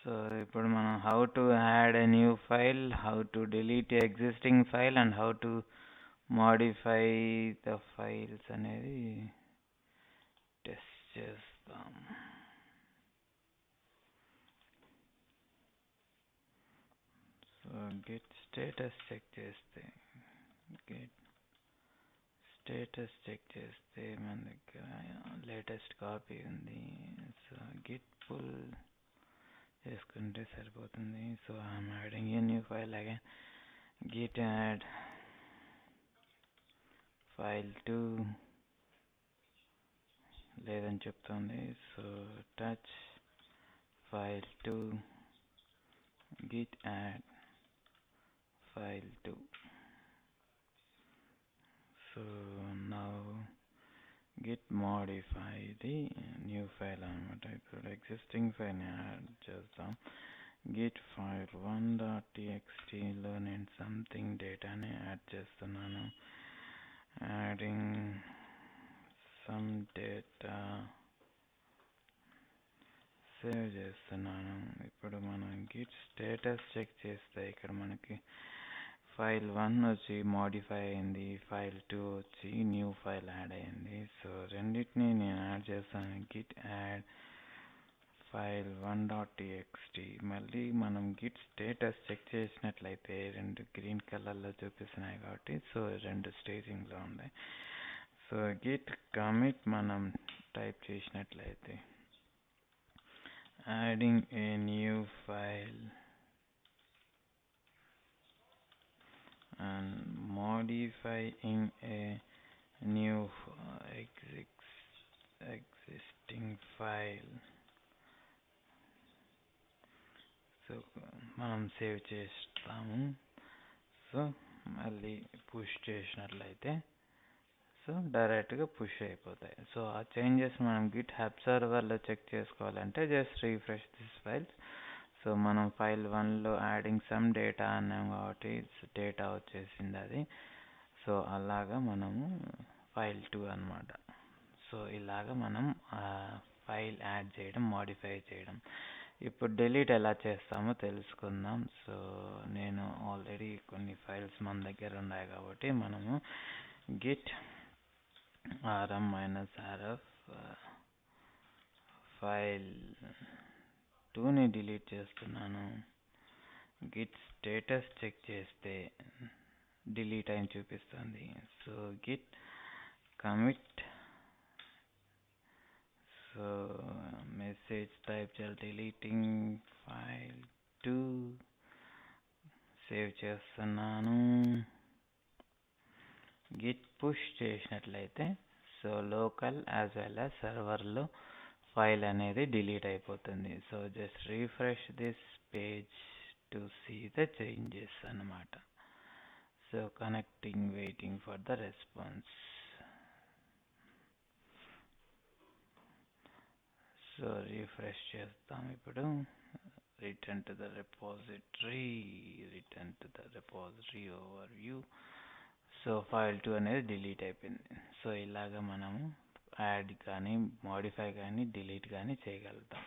So ఇప్పుడు మనం how to add a new file, how to delete existing file and how to modify the files అనేది test చేస్తాం. So get status check చేస్తే మన దగ్గర latest copy ఉంది. So Git pull చేసుకుంటే సరిపోతుంది. So I'm adding a new file again. Git add file 2 లేదని చెప్తుంది. So touch file 2 Git add file 2. So now Git modify the new file అనమాట. ఇప్పుడు ఎగ్జిస్టింగ్ ఫైల్ యాడ్ చేద్దాం. Git file 1.txtలో నేను something డేటాని add చేస్తున్నాను. యాడింగ్ సమ్ డేటా సేవ్ చేస్తున్నాను. ఇప్పుడు మనం గిట్ స్టేటస్ చెక్ చేస్తే ఇక్కడ మనకి ఫైల్ 1 వచ్చి మోడిఫై అయింది, ఫైల్ 2 వచ్చి న్యూ ఫైల్ యాడ్ అయింది. సో రెండింటిని నేను యాడ్ చేస్తాను. Git add file 1.txt. మళ్ళీ మనం గిట్ స్టేటస్ చెక్ చేసినట్లయితే 2 గ్రీన్ కలర్లో చూపిస్తున్నాయి కాబట్టి సో 2 స్టేజింగ్లో ఉన్నాయి. సో గిట్ కమిట్ మనం టైప్ చేసినట్లయితే adding a new file and modifying a new existing file. So మనం సేవ్ చేస్తాము. సో మళ్ళీ పుష్ చేసినట్లయితే సో డైరెక్ట్గా పుష్ అయిపోతాయి. సో ఆ చేంజెస్ మనం గిట్ హబ్ సర్వర్లో చెక్ చేసుకోవాలంటే just refresh this files. So మనం ఫైల్ 1లో యాడింగ్ సమ్ డేటా అన్నాం కాబట్టి డేటా వచ్చేసింది అది. సో అలాగా మనము ఫైల్ 2 అనమాట. సో ఇలాగా మనం ఫైల్ యాడ్ చేయడం, మోడిఫై చేయడం. ఇప్పుడు డిలీట్ ఎలా చేస్తామో తెలుసుకుందాం. సో నేను ఆల్రెడీ కొన్ని ఫైల్స్ మన దగ్గర ఉన్నాయి కాబట్టి మనము గిట్ rm-rf ఫైల్ 2ని డిలీట్ చేస్తున్నాను. గిట్ స్టేటస్ చెక్ చేస్తే డిలీట్ అని చూపిస్తుంది. So git commit. So message type చేయాలి, డిలీటింగ్ ఫైల్ 2. సేవ్ చేస్తున్నాను. గిట్ పుష్ చేసినట్లయితే so local as well as సర్వర్లో ఫైల్ అనేది డిలీట్ అయిపోతుంది. So just refresh this page to see the changes అన్నమాట. So connecting, waiting for the response. So refresh చేస్తాం. ఇప్పుడు return to the repository overview. So file 2 అనేది delete అయిపోయింది. So ఇలాగ మనము యాడ్ కానీ, మోడిఫై కానీ, డిలీట్ కానీ చేయగలుగుతాం.